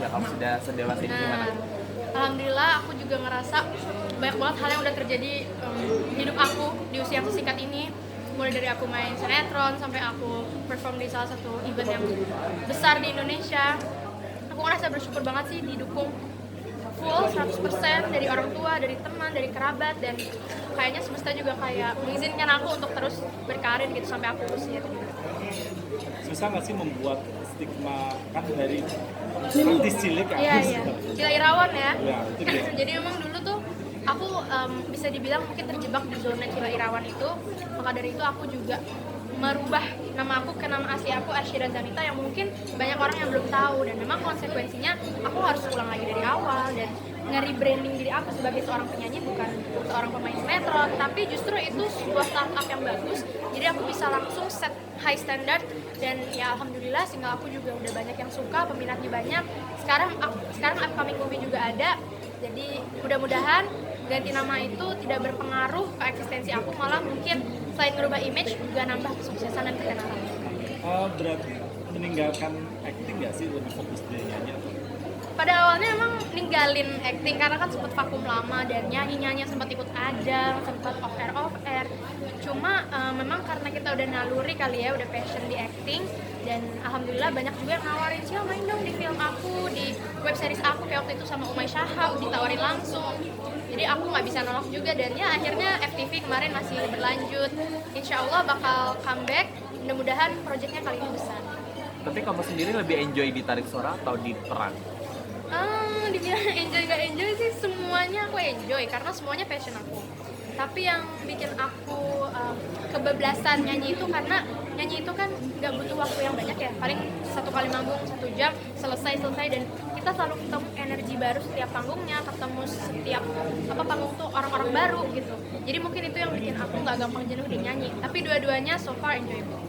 usia kamu sudah sedewasa ini gimana? Alhamdulillah aku juga ngerasa banyak banget hal yang udah terjadi hidup aku di usia yang sesingkat ini. Mulai dari aku main sinetron sampai aku perform di salah satu event yang besar di Indonesia. Aku ngerasa bersyukur banget sih didukung full 100% dari orang tua, dari teman, dari kerabat, dan kayaknya semesta juga kayak mengizinkan aku untuk terus berkarir gitu sampai aku usia 17. Susah nggak sih membuat stigma kan dari artis cilik ya? Iya. Cila Irawan ya. Ya, itu dia. Jadi emang dulu tuh aku bisa dibilang mungkin terjebak di zona Cila Irawan itu. Maka dari itu aku juga merubah nama aku ke nama asli aku, Arsyida Zanita, yang mungkin banyak orang yang belum tahu, dan memang konsekuensinya aku harus ulang lagi dari awal dan nge-rebranding diri aku sebagai seorang penyanyi, bukan seorang pemain sinetron. Tapi justru itu sebuah startup yang bagus, jadi aku bisa langsung set high standard, dan ya alhamdulillah single aku juga udah banyak yang suka, peminatnya banyak. Sekarang upcoming movie juga ada, jadi mudah-mudahan ganti nama itu tidak berpengaruh ke eksistensi aku, malah mungkin selain merubah image juga nambah kesuksesan dan ketenaran. Berarti meninggalkan acting nggak sih, lebih fokus di nyanyi atau? Pada awalnya emang ninggalin acting karena kan sempat vakum lama, dan nyanyi sempat ikut ajang, sempat off air. Cuma memang karena kita udah naluri kali ya, udah passion di acting, dan alhamdulillah banyak juga yang nawarin, "Sil, main dong di film aku, di web series aku," kayak waktu itu sama Umay Shahab ditawarin langsung. Jadi aku nggak bisa nolak juga, dan ya akhirnya FTV kemarin masih berlanjut. Insya Allah bakal comeback, mudah-mudahan proyeknya kali ini besar. Tapi kamu sendiri lebih enjoy di tarik suara atau di peran? Dibilang enjoy gak enjoy sih, semuanya aku enjoy karena semuanya passion aku. Tapi yang bikin aku kebablasan nyanyi itu karena nyanyi itu kan gak butuh waktu yang banyak ya, paling 1 kali manggung 1 jam selesai, dan kita selalu ketemu energi baru setiap panggungnya, ketemu setiap panggung tuh orang-orang baru gitu. Jadi mungkin itu yang bikin aku gak gampang jenuh di nyanyi, tapi dua-duanya so far enjoyable.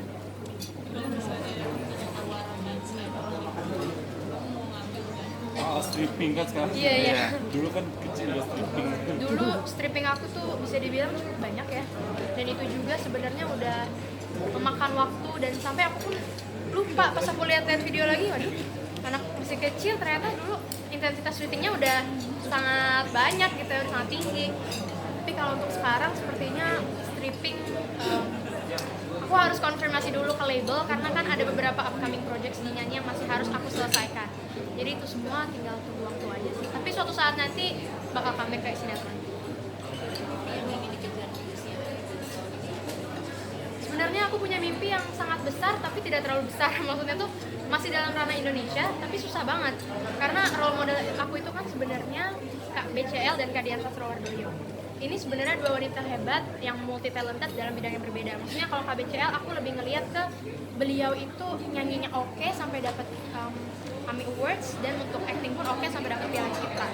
Stripping kan sekarang. Iya. Dulu kan kecil ya stripping. Dulu stripping aku tuh bisa dibilang cukup banyak ya, dan itu juga sebenarnya udah memakan waktu, dan sampai aku pun lupa pas aku lihat video lagi, waduh anak masih kecil ternyata dulu intensitas syutingnya udah sangat banyak gitu ya, udah sangat tinggi. Tapi kalau untuk sekarang sepertinya stripping aku harus konfirmasi dulu ke label, karena kan ada beberapa upcoming projects di nyanyi yang masih harus aku selesaikan. Jadi itu semua tinggal tunggu waktu aja sih. Tapi suatu saat nanti bakal comeback kayak sinetron. Sebenarnya aku punya mimpi yang sangat besar tapi tidak terlalu besar. Maksudnya tuh masih dalam ranah Indonesia tapi susah banget. Karena role model aku itu kan sebenarnya Kak BCL dan Kak Dian Sastrowardoyo. Ini sebenarnya dua wanita hebat yang multi talented dalam bidang yang berbeda. Maksudnya kalau Kak BCL aku lebih ngelihat ke beliau itu nyanyinya oke sampai dapat AMI Awards, dan untuk acting pun oke sampai dapat Piala Citra.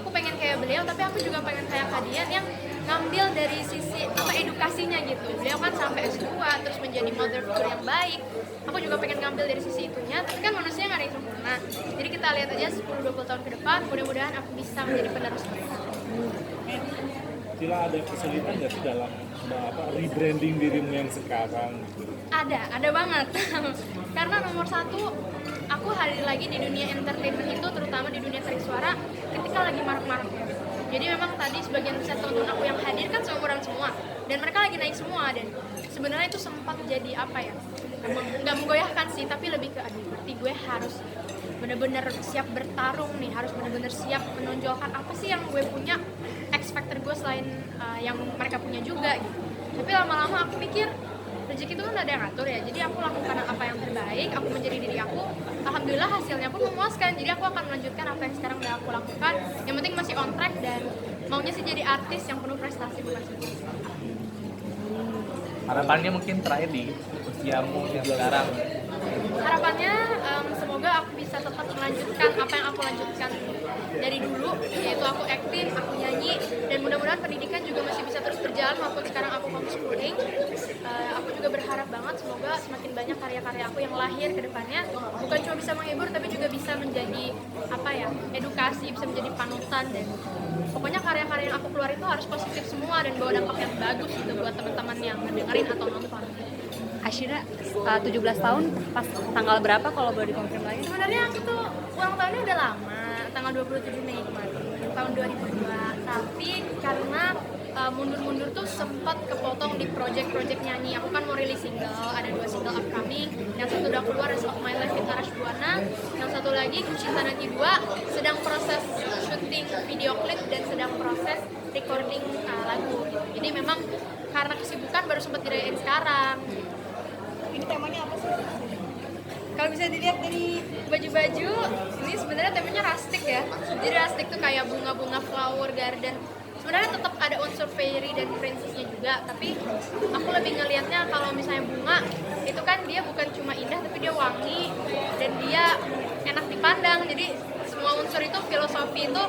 Aku pengen kayak beliau, tapi aku juga pengen kayak Kak Dian yang ngambil dari sisi edukasinya gitu. Beliau kan sampai S2 terus menjadi mother figure yang baik. Aku juga pengen ngambil dari sisi itunya, tapi kan manusia nggak ada yang sempurna. Jadi kita lihat aja 10-20 tahun ke depan, mudah-mudahan aku bisa menjadi penerus mereka. Cila, ada kesulitan nggak sih dalam rebranding dirimu yang sekarang? Ada banget. Karena nomor satu, aku hadir lagi di dunia entertainment itu, terutama di dunia tarik suara, ketika lagi marak-maraknya. Jadi memang tadi sebagian besar teman-teman aku yang hadir kan seumuran semua, dan mereka lagi naik semua, dan sebenarnya itu sempat jadi apa ya, nggak menggoyahkan sih, tapi lebih ke aduh, berarti gue harus bener-bener siap bertarung nih, harus bener-bener siap menonjolkan apa sih yang gue punya, X factor gue selain yang mereka punya juga gitu. Tapi lama-lama aku mikir rezeki itu kan ada yang ngatur ya, jadi aku lakukan apa yang terbaik, aku menjadi diri aku, alhamdulillah hasilnya pun memuaskan. Jadi aku akan melanjutkan apa yang sekarang udah aku lakukan, yang penting masih on track, dan maunya sih jadi artis yang penuh prestasi, bukan sukses. Harapannya mungkin terakhir di usiamu yang sekarang? Harapannya semoga aku bisa tetap melanjutkan apa yang aku lanjutkan dari dulu, yaitu aku acting, aku nyanyi, dan mudah-mudahan pendidikan juga masih bisa terus berjalan walaupun sekarang aku homeschooling. Aku juga berharap banget semoga semakin banyak karya-karya aku yang lahir ke depannya, bukan cuma bisa menghibur tapi juga bisa menjadi edukasi, bisa menjadi panutan, dan pokoknya karya-karya yang aku keluar itu harus positif semua dan bawa dampak yang bagus gitu buat teman-teman yang mendengarin atau nonton. Arsyida 17 tahun pas tanggal berapa kalau boleh dikonfirm lagi? Sebenarnya aku tuh Ulang tahunnya udah lama, tanggal 27 Mei kemarin, tahun 2002. Tapi karena mundur-mundur tuh sempat kepotong di project nyanyi. Aku kan mau rilis single, ada 2 single upcoming. Yang satu udah keluar, Rest of My Life with Arash Buana. Yang satu lagi, Ku Cinta Nanti 2, sedang proses syuting video klip dan sedang proses recording lagu. Jadi memang karena kesibukan baru sempat dirayain sekarang. Ini temanya apa sih? Kalau bisa dilihat dari baju-baju, ini sebenarnya temanya rustic ya. Jadi rustic tuh kayak bunga-bunga flower garden. Sebenarnya tetap ada unsur fairy dan princessnya juga, tapi aku lebih ngelihatnya kalau misalnya bunga itu kan dia bukan cuma indah tapi dia wangi dan dia enak dipandang. Jadi semua unsur itu filosofi itu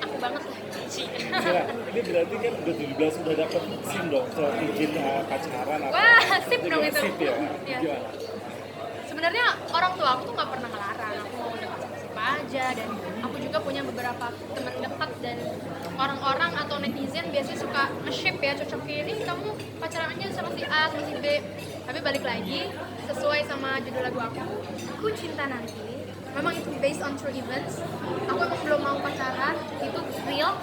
aku banget lah. Kira, ini berarti kan udah 17 udah dapet SIM dong soal izin pacaran atau Wah, sip dong itu. Sip ya? Iya. Gimana? Sebenarnya orang tua aku tuh nggak pernah melarang aku mau dekat sama siapa aja, dan aku juga punya beberapa teman dekat, dan orang-orang atau netizen biasanya suka nge-ship ya, cocokin ini kamu pacaran aja sama si A sama si B. Tapi balik lagi sesuai sama judul lagu aku Cinta Nanti. Memang itu based on true events. Aku emang belum mau pacaran, itu real.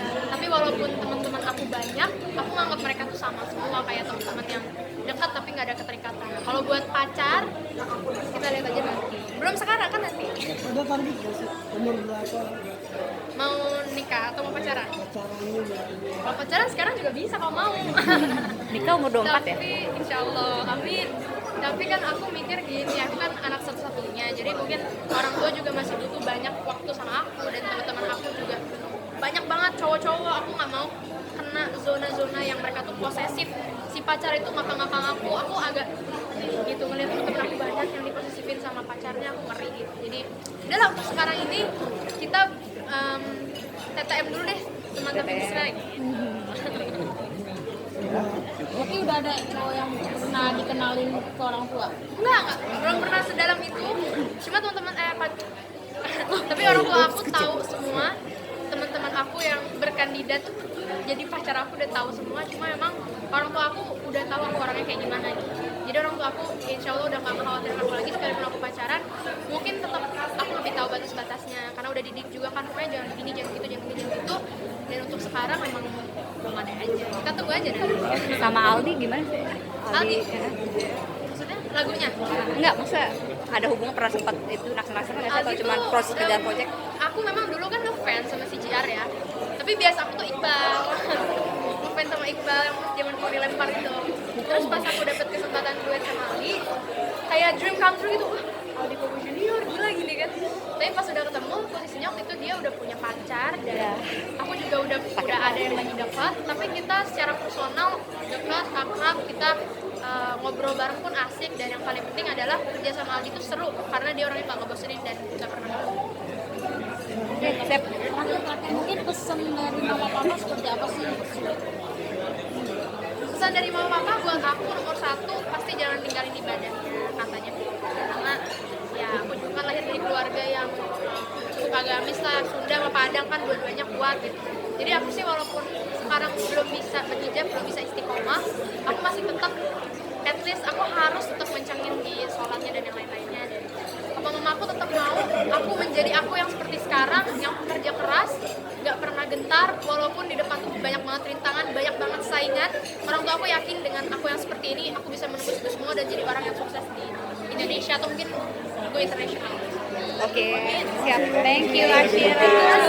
Tapi walaupun teman-teman aku banyak, aku nganggap mereka tuh sama semua kayak teman-teman yang dekat tapi nggak ada keterikatan. Kalau buat pacar, kita lihat aja nanti. Belum sekarang kan nanti. Ada target nggak sih? Umur berapa? Mau nikah atau mau pacaran? Pacarannya Kalau pacaran sekarang juga bisa kalau mau. Nikah umur 24 ya? Tapi insya Allah, amin. Tapi kan aku mikir gini, aku kan anak satu-satunya, jadi mungkin orang tua juga masih butuh banyak waktu sama aku, dan teman-teman aku juga banyak banget cowok-cowok. Aku nggak mau kena zona-zona yang mereka tuh posesif. Si pacar itu ngapa-ngapa aku agak gitu ngeliat temen aku banyak yang diposesifin sama pacarnya, aku ngeri gitu. Jadi udahlah, untuk sekarang ini kita TTM dulu deh, teman-teman Israel. Tapi udah ada cowok yang pernah dikenalin ke orang tua? Enggak, belum pernah sedalam itu. Cuma teman-teman tapi orang tua aku tahu semua. Teman-teman aku yang berkandidat jadi pacar aku udah tahu semua. Cuma memang orang tua aku udah tahu aku orangnya kayak gimana gitu. Jadi orang tua aku insya Allah udah gak mengkhawatirkan aku lagi sekalipun aku pacaran. Mungkin tetap aku lebih tahu batas-batasnya karena udah didik juga kan, pokoknya jangan begini, jangan gitu, jangan begini, jangan gitu. Dan untuk sekarang memang belum ada aja. Kita tunggu aja deh. Sama Aldi gimana sih? Aldi? ya. Maksudnya lagunya? Enggak, maksudnya ada hubungan pernah sempat itu naksir-naksir nggak sih? Atau Aldi cuma tuh, proses kerjaan project? aku memang dulu kan ngefans sama si JR ya, tapi biasa aku tuh Iqbal. Ngefans sama Iqbal yang pas zaman Kori lempar itu. Terus pas aku dapet kesempatan duet sama Aldi, kayak dream come true gitu. Wah, Aldi Kobo Junior gila gini kan. Tapi pas udah ketemu, posisinya waktu itu dia udah punya pacar, dan aku juga udah ada yang lagi dekat. Tapi kita secara personal dekat, akrab, kita ngobrol bareng pun asik, dan yang paling penting adalah kerja sama Aldi itu seru karena dia orangnya gak ngebosenin dan gak pernah ngebosenin. Oke, sip. Terakhir mungkin pesan dari mama papa seperti apa sih? Pesan dari mama papa buat aku nomor 1 pasti jangan tinggalin ibadahnya katanya, karena ya aku juga kan lahir dari keluarga yang cukup agamis lah, Sunda sama Padang kan dua-duanya kuat gitu. Jadi aku sih walaupun sekarang belum bisa berhijab, belum bisa istiqomah, aku masih tetap, at least aku harus tetap mencengin di sholatnya dan yang lain-lainnya. Dan papa mama aku tetap mau aku menjadi aku yang seperti sekarang, yang kerja keras, nggak pernah gentar, walaupun di depan tuh banyak banget rintangan, banyak banget saingan. Orang tua aku yakin dengan aku yang seperti ini, aku bisa menembus itu semua dan jadi orang yang sukses di Indonesia atau mungkin go internasional. Oke, siap. Thank you, Ashira.